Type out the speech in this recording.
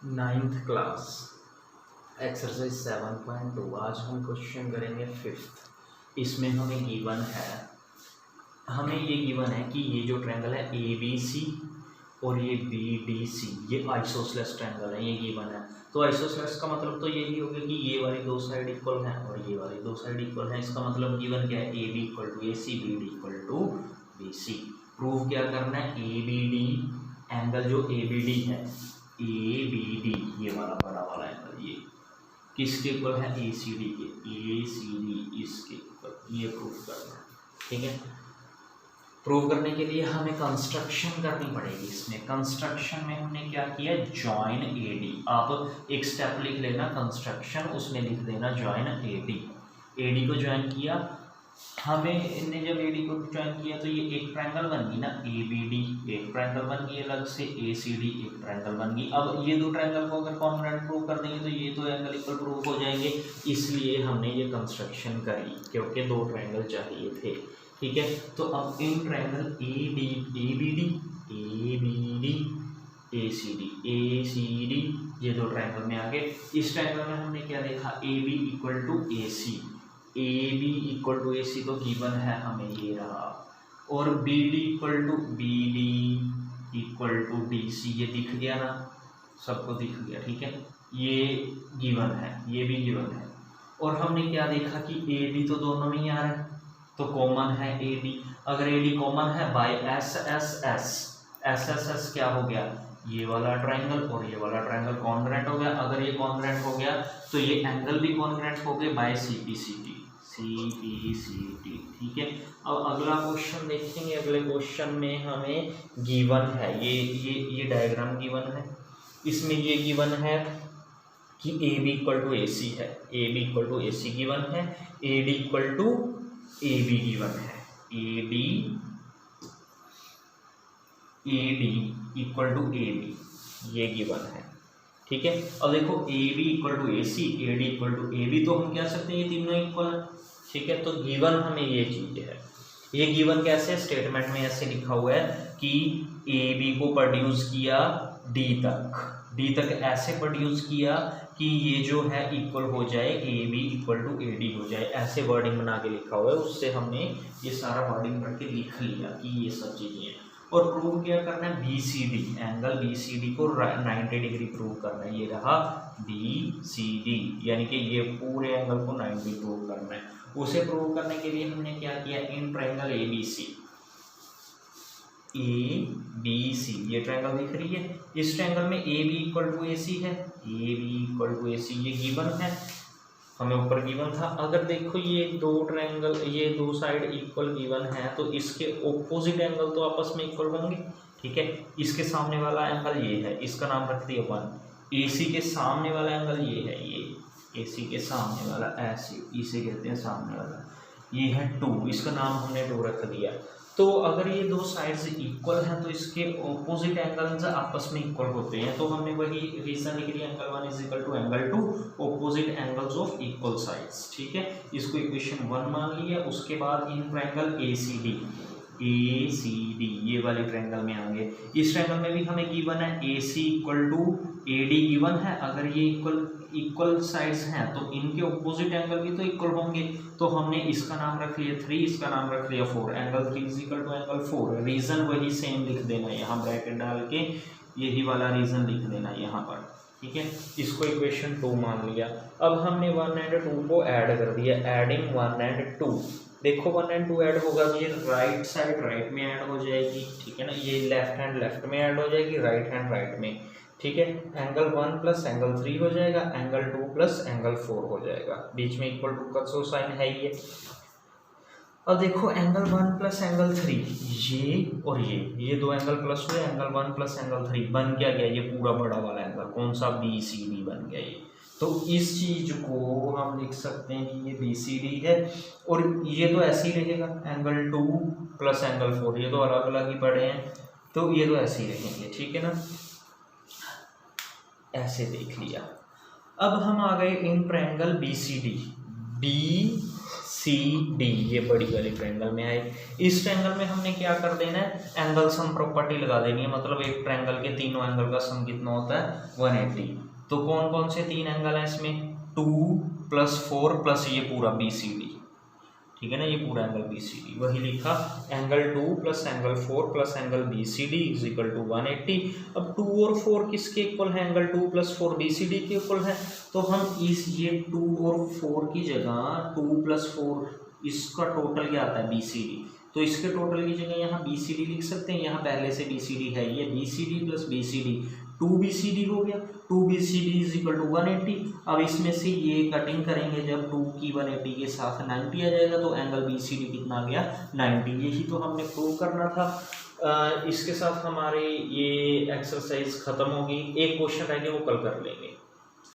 Ninth class exercise 7.2। आज हम question करेंगे फिफ्थ। इसमें हमें गिवन है कि ये जो ट्रायंगल है ए बी सी और ये बी डी सी, ये आइसोसेलेस ट्रायंगल है, ये गिवन है। तो आइसोसेलेस का मतलब तो यही हो गया कि ये वाली दो साइड इक्वल हैं और ये वाली दो साइड इक्वल हैं। इसका मतलब गिवन क्या है, A B equal to A C, B D equal to B C. Prove क्या करना है, ए बी डी एंगल जो ए बी डी है, ए बी डी ये वाला बड़ा वाला एंगल, ये किसके इक्वल है, ए सी डी के, ए सी डी इसके इक्वल, ये प्रूव करना है। ठीक है, प्रूव करने के लिए हमें कंस्ट्रक्शन करनी पड़ेगी। इसमें कंस्ट्रक्शन में हमने क्या किया, जॉइन ए डी। आप एक स्टेप लिख लेना कंस्ट्रक्शन, उसमें लिख देना join A D. A D को ज्वाइन किया हमें, इनने जब ए डी को ज्वाइन किया तो ये एक ट्रायंगल बन गई ना, ए बी डी एक ट्रायंगल बन गई अलग से, ए सी डी एक ट्रायंगल बन गई। अब ये दो ट्रायंगल को अगर कॉन्ग्रुएंट प्रूव कर देंगे तो ये दो एंगल इक्वल प्रूव हो जाएंगे। इसलिए हमने ये कंस्ट्रक्शन करी क्योंकि दो ट्रायंगल चाहिए थे। ठीक है, तो अब इन triangle A B D, A C D, ये दो ट्रायंगल में आ गए। इस ट्रायंगल में हमने क्या देखा, A B equal to A C, A B equal to A C तो गिवन है हमें, ये रहा। और B D equal to B D equal to D C, ये दिख गया ना, सबको दिख गया। ठीक है, ये गिवन है, ये भी गिवन है। और हमने क्या देखा कि ए डी तो दोनों में ही आ रहा है, तो कॉमन है ए डी। अगर ए डी कॉमन है by S S S, S S S क्या हो गया, ये वाला ट्रायंगल और ये वाला ट्रायंगल कॉन्ग्रुएंट हो गया। अगर ये कॉन्ग्रुएंट हो गया तो ये एंगल भी कॉन्ग्रुएंट हो गए by C P C T, C P C T. ठीक है, अब अगला क्वेश्चन देखेंगे। अगले क्वेश्चन में हमें गिवन है, ये डायग्राम गिवन है। इसमें ये गिवन है कि A B equal to A C है, A B equal to A C given है, A D equal to A B given है, A D equal to A B ये गिवन है। ठीक है, अब देखो A B equal to A C, A D equal to A B, तो हम कह सकते हैं ये तीनों इक्वल है। ठीक है, तो गिवन हमें ये चीज है। ये गिवन कैसे, स्टेटमेंट में ऐसे लिखा हुआ है कि ए बी को प्रोड्यूस किया डी तक ऐसे प्रोड्यूस किया कि ये जो है इक्वल हो जाए, A B equal to A D हो जाए, ऐसे वर्डिंग बना के लिखा हुआ है। उससे हमने ये सारा वर्डिंग करके लिख लिया कि ये सब चीज़ें हैं। और प्रूव क्या करना है, B C D, angle B C D को 90 डिग्री प्रूव करना है। ये रहा बी सी डी, यानी कि ये पूरे एंगल को 90 प्रूव करना है। उसे प्रूव करने के लिए हमने क्या किया, इन ट्रायंगल ए बी सी, ये ट्रायंगल दिख रही है। इस ट्रायंगल में ए B equal to A C है, A B equal to A सी ये गिवन है, हमें ऊपर गिवन था। अगर देखो ये दो ट्रायंगल, ये दो साइड इक्वल गिवन है तो इसके ऑपोजिट एंगल तो आपस में इक्वल होंगे। ठीक है, इसके सामने वाला एंगल ये है, इसका नाम रख दिया 1। ए सी के सामने वाला एंगल ये है, ये ए सी के सामने वाला, ऐसे इसे कहते हैं सामने वाला, ये है 2, इसका नाम हमने 2 रख दिया। तो अगर ये दो साइड्स इक्वल हैं तो इसके ऑपोजिट एंगल्स आपस में इक्वल होते हैं। तो हमने वही रीजन लिख दिया, angle 1 is equal to angle 2 opposite angles of equal sides. ठीक है, इसको इक्वेशन 1 मान लिया। उसके बाद इन ट्रायंगल ए सी डी ये वाले ट्रायंगल में आएंगे। इस ट्रायंगल में भी हमें गिवन है A C equal to A D given है। अगर ये इक्वल साइड्स हैं तो इनके ऑपोजिट एंगल भी तो इक्वल होंगे। तो हमने इसका नाम रख लिया 3, इसका नाम रख लिया 4, angle 3 is equal to angle 4। Reason वही सेम लिख देना, यहाँ ब्रैकेट डाल के यही वाला रीजन लिख देना यहाँ पर। ठीक है, इसको इक्वेशन 2 मान लिया। अब हमने 1 एंड 2 को ऐड कर दिया, एडिंग 1 एंड 2। देखो 1 एंड 2 ऐड होगा तो ये राइट साइड राइट में ऐड हो जाएगी। ठीक है ना, ये लेफ्ट हैंड लेफ्ट में ऐड हो जाएगी, राइट हैंड राइट में। ठीक है, एंगल 1 प्लस एंगल 3 हो जाएगा, एंगल 2 प्लस एंगल 4 हो जाएगा, बीच में इक्वल टू का सो साइन है ये। अब देखो एंगल 1 प्लस एंगल 3, ये और ये दो एंगल प्लस हुए, एंगल 1 प्लस एंगल 3 बन क्या गया, ये पूरा बड़ा वाला एंगल कौन सा, बी सी डी बन गया ये। तो इस चीज को हम लिख सकते हैं कि ये बी सी डी है। और ये तो ऐसे ही रहेगा, एंगल 2 प्लस एंगल 4, ये तो अलग अलग ही पड़े हैं तो ये तो ऐसे ही रहेंगे। ठीक है ना, ऐसे देख लिया। अब हम आ गए इन triangle B C D, C D, ये बड़ी वाली ट्रायंगल में आए। इस ट्रायंगल में हमने क्या कर देना है, एंगल सम प्रॉपर्टी लगा देनी है, मतलब एक ट्रायंगल के तीनों एंगल का सम कितना होता है 180। तो कौन कौन से तीन एंगल हैं इसमें, 2 + 4 प्लस ये पूरा बी सी डी, ठीक है ना, ये पूरा एंगल बी सी डी, वही लिखा angle 2 + angle 4 + angle B C D equal to 180। अब 2 और 4 किसके इक्वल है, एंगल 2 + 4 बी सी डी के इक्वल है। तो हम इस ये 2 और 4 की जगह 2 + 4 इसका टोटल क्या आता है बी सी डी, तो इसके टोटल की जगह यहाँ बी सी डी लिख सकते हैं, यहाँ पहले से बी सी डी है, ये B C D + B C D 2 B C D हो गया, 2 B C D equal to 180। अब इसमें से ये कटिंग करेंगे, जब 2 की 180 के साथ 90 आ जाएगा तो एंगल बी सी डी कितना आ गया 90। यही तो हमने प्रूव करना था। इसके साथ हमारे ये एक्सरसाइज खत्म होगी। एक क्वेश्चन रह गया, वो कल कर लेंगे।